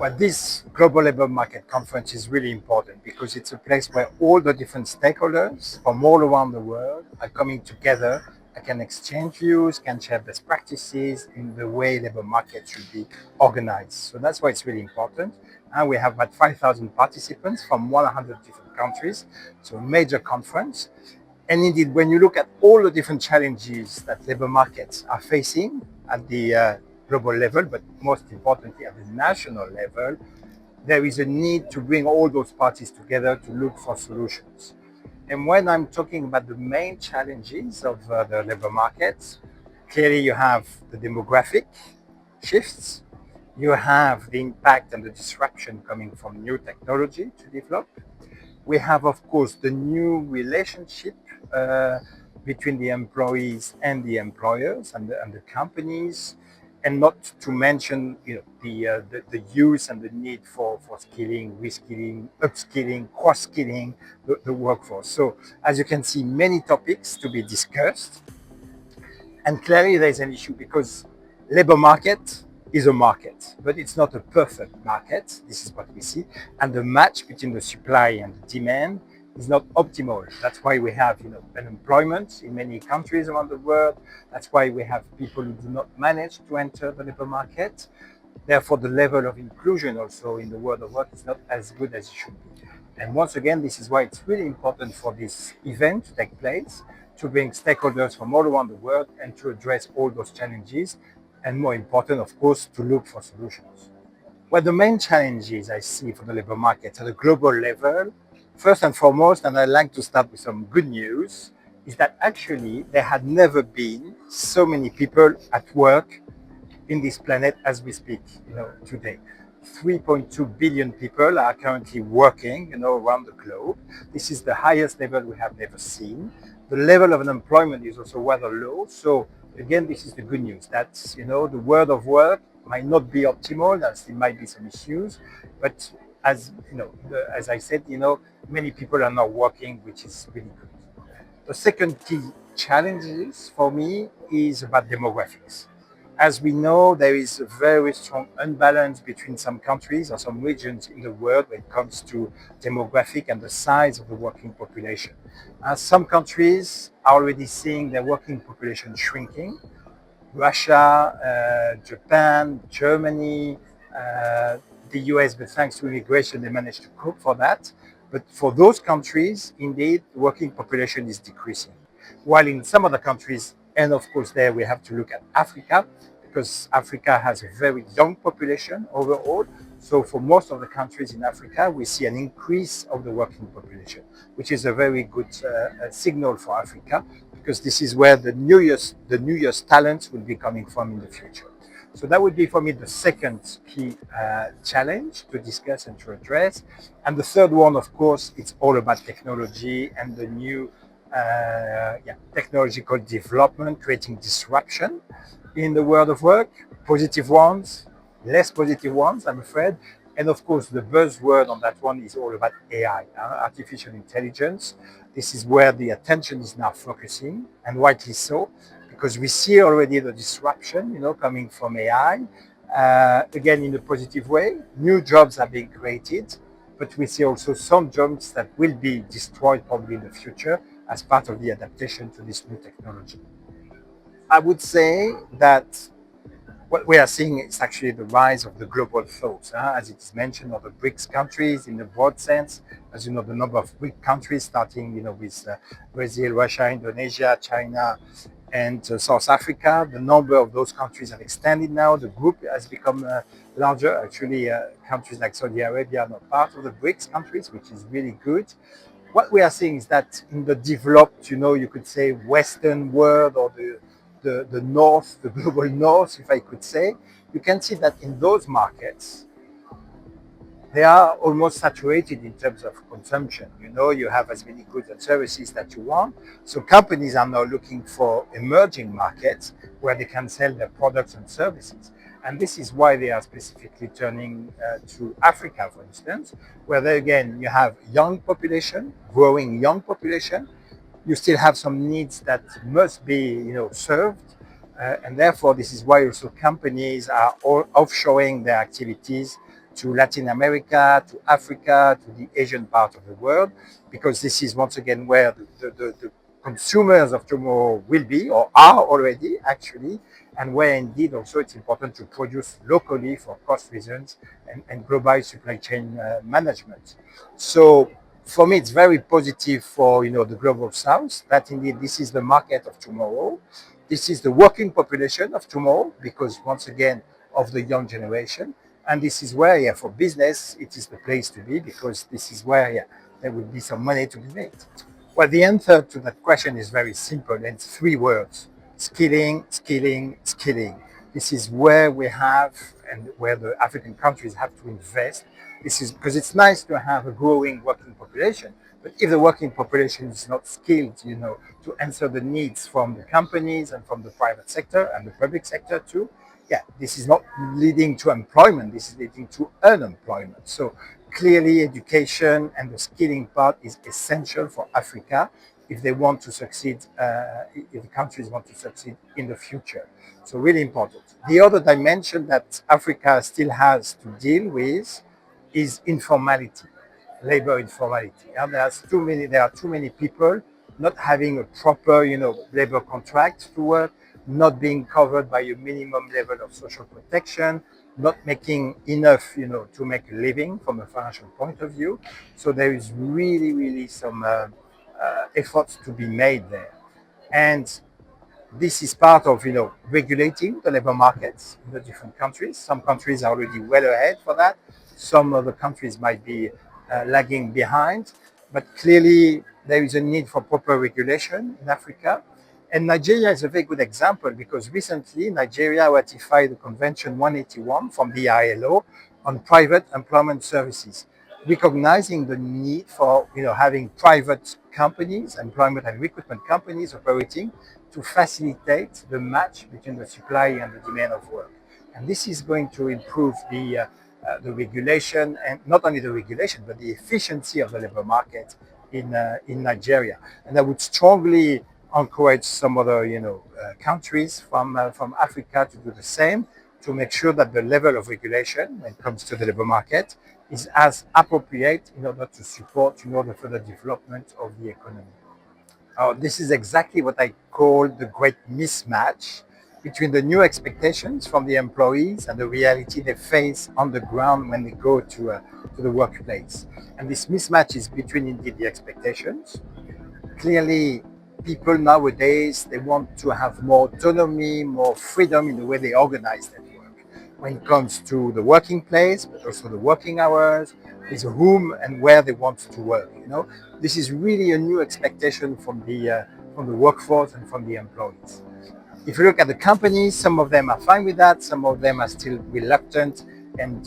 Well, this Global Labor Market Conference is really important because it's a place where all the different stakeholders from all around the world are coming together and can exchange views, can share best practices in the way labor market should be organized. So that's why it's really important. And we have about 5,000 participants from 100 different countries. So a major conference. And indeed, when you look at all the different challenges that labor markets are facing at the global level, but most importantly at the national level, there is a need to bring all those parties together to look for solutions. And when I'm talking about the main challenges of the labor markets, clearly you have the demographic shifts, you have the impact and the disruption coming from new technology to develop. We have, of course, the new relationship uh, between the employees and the employers and the companies, and not to mention the use and the need for skilling, reskilling, upskilling, cross-skilling the workforce. So as you can see, many topics to be discussed. And clearly there's an issue because labor market is a market, but it's not a perfect market. This is what we see. And the match between the supply and the demand is not optimal. That's why we have unemployment in many countries around the world. That's why we have people who do not manage to enter the labor market. Therefore, the level of inclusion also in the world of work is not as good as it should be. And once again, this is why it's really important for this event to take place, to bring stakeholders from all around the world and to address all those challenges. And more important, of course, to look for solutions. Well, the main challenges I see for the labor market at a global level, first and foremost, and I'd like to start with some good news, is that actually there had never been so many people at work in this planet as we speak, today. 3.2 billion people are currently working, around the globe. This is the highest level we have never seen. The level of unemployment is also rather low. So again, this is the good news. That's, the world of work might not be optimal. There might be some issues, but as I said, many people are now working, which is really good. The second key challenge for me is about demographics. As we know, there is a very strong imbalance between some countries or some regions in the world when it comes to demographic and the size of the working population. Some countries are already seeing their working population shrinking. Russia, Japan, Germany, the US, but thanks to immigration, they managed to cope for that. But for those countries, indeed, the working population is decreasing. While in some other countries, and of course there we have to look at Africa, because Africa has a very young population overall. So for most of the countries in Africa, we see an increase of the working population, which is a very good signal for Africa, because this is where the newest talents will be coming from in the future. So that would be for me the second key challenge to discuss and to address. And the third one, of course, it's all about technology and the new technological development, creating disruption in the world of work, positive ones, less positive ones, I'm afraid. And of course, the buzzword on that one is all about AI, artificial intelligence. This is where the attention is now focusing, and rightly so, because we see already the disruption, coming from AI. Again, in a positive way, new jobs are being created, but we see also some jobs that will be destroyed probably in the future as part of the adaptation to this new technology. I would say that what we are seeing is actually the rise of the global south, as it is mentioned, of the BRICS countries in the broad sense. As you know, the number of BRICS countries, starting with Brazil, Russia, Indonesia, China, and South Africa. The number of those countries have extended now. The group has become larger. Actually, countries like Saudi Arabia are not part of the BRICS countries, which is really good. What we are seeing is that in the developed, you could say Western world, or the north, the global north, if I could say, you can see that in those markets, they are almost saturated in terms of consumption. You have as many goods and services that you want. So companies are now looking for emerging markets where they can sell their products and services. And this is why they are specifically turning to Africa, for instance, where there again, you have young population, growing young population. You still have some needs that must be, served. And therefore, this is why also companies are all offshoring their activities to Latin America, to Africa, to the Asian part of the world, because this is once again where the consumers of tomorrow will be or are already actually, and where indeed also it's important to produce locally for cost reasons and global supply chain management. So for me, it's very positive for the global south that indeed this is the market of tomorrow. This is the working population of tomorrow because once again of the young generation, and this is where for business it is the place to be because this is where there will be some money to be made. Well, the answer to that question is very simple and it's three words: skilling, skilling, skilling. This is where we have and where the African countries have to invest. This is because it's nice to have a growing working population, but if the working population is not skilled, to answer the needs from the companies and from the private sector and the public sector too, this is not leading to employment. This is leading to unemployment. So clearly, education and the skilling part is essential for Africa if they want to succeed, if the countries want to succeed in the future. So really important. The other dimension that Africa still has to deal with is informality, labor informality. And there are too many people not having a proper, labor contract to work, not being covered by a minimum level of social protection, not making enough, to make a living from a financial point of view. So there is really, really some efforts to be made there. And this is part of regulating the labor markets in the different countries. Some countries are already well ahead for that. Some other countries might be lagging behind, but clearly there is a need for proper regulation in Africa. And Nigeria is a very good example because recently Nigeria ratified the Convention 181 from the ILO on private employment services, recognizing the need for having private companies, employment and recruitment companies operating to facilitate the between the supply and the demand of work. And this is going to improve the regulation, and not only the regulation, but the efficiency of the labor market in Nigeria. And I would strongly encourage some other countries from Africa to do the same to make sure that the level of regulation when it comes to the labor market is as appropriate in order to support the further development of the economy. This is exactly what I call the great mismatch between the new expectations from the employees and the reality they face on the ground when they go to the workplace. And this mismatch is between indeed the expectations. Clearly, people nowadays, they want to have more autonomy, more freedom in the way they organize their work. When it comes to the working place, but also the working hours, with whom and where they want to work. This is really a new expectation from the workforce and from the employees. If you look at the companies, some of them are fine with that, some of them are still reluctant and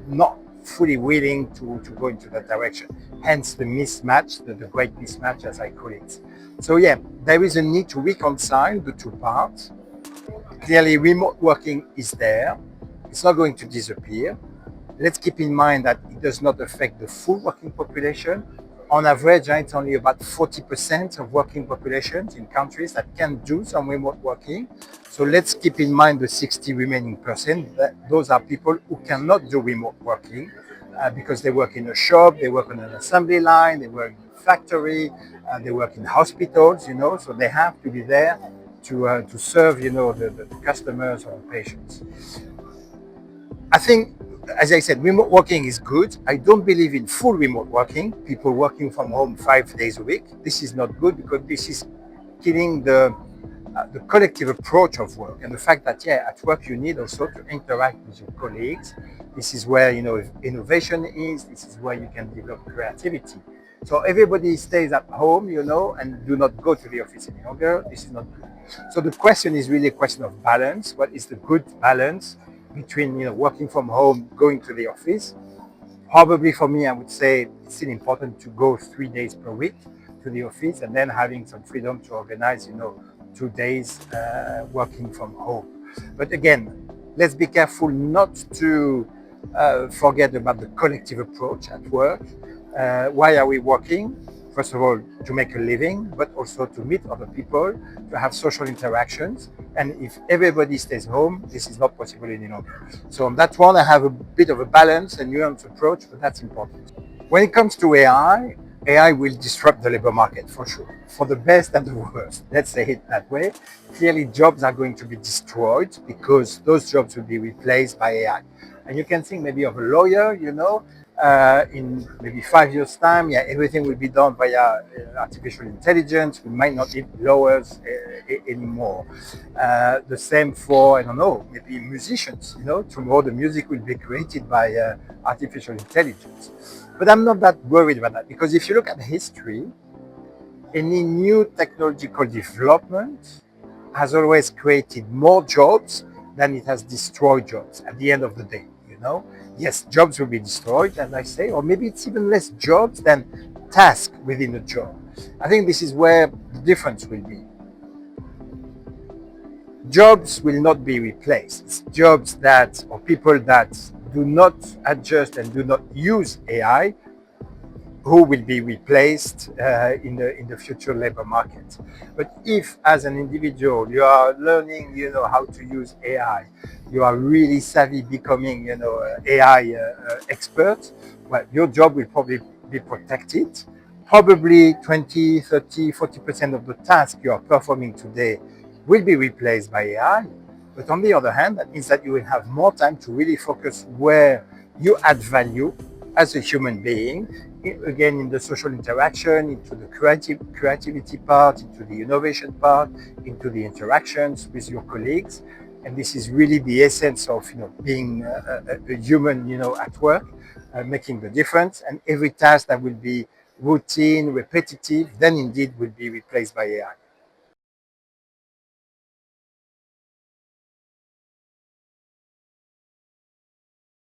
not fully willing to go into that direction. Hence the mismatch, the great mismatch as I call it. So there is a need to reconcile the two parts. Clearly, remote working is there. It's not going to disappear. Let's keep in mind that it does not affect the full working population. On average, it's only about 40% of working populations in countries that can do some remote working. So let's keep in mind the 60 remaining percent. Those are people who cannot do remote working because they work in a shop, they work on an assembly line, they work in a factory, they work in hospitals, so they have to be there to serve, the customers or the patients. I think, as I said, remote working is good. I don't believe in full remote working, people working from home 5 days a week. This is not good because this is killing the collective approach of work and the fact that, at work you need also to interact with your colleagues. This is where, innovation is. This is where you can develop creativity. So everybody stays at home, and do not go to the office any longer. This is not good. So the question is really a question of balance. What is the good balance between working from home, going to the office? Probably for me, I would say it's still important to go 3 days per week to the office and then having some freedom to organize 2 days working from home. But again, let's be careful not to forget about the collective approach at work. Why are we working? first of all, to make a living, but also to meet other people, to have social interactions. And if everybody stays home, this is not possible any longer. So on that one, I have a bit of a balance and nuanced approach, but that's important. When it comes to AI will disrupt the labor market for sure, for the best and the worst. Let's say it that way. Clearly, jobs are going to be destroyed because those jobs will be replaced by AI. And you can think maybe of a lawyer, in maybe 5 years' time, yeah, everything will be done via artificial intelligence. We might not need lawyers anymore. The same for, I don't know, maybe musicians. Tomorrow the music will be created by artificial intelligence. But I'm not that worried about that because if you look at history, any new technological development has always created more jobs than it has destroyed jobs at the end of the day. Yes, jobs will be destroyed, as I say, or maybe it's even less jobs than tasks within a job. I think this is where the difference will be. Jobs will not be replaced. It's jobs that, or people that do not adjust and do not use AI, who will be replaced in the future labor market. But if, as an individual, you are learning, how to use AI, you are really savvy, becoming, AI expert, well, your job will probably be protected. Probably 20, 30, 40% of the tasks you are performing today will be replaced by AI. But on the other hand, that means that you will have more time to really focus where you add value as a human being, again, in the social interaction, into the creativity part, into the innovation part, into the interactions with your colleagues. And this is really the essence of being a human at work, making the difference. And every task that will be routine, repetitive, then indeed will be replaced by AI.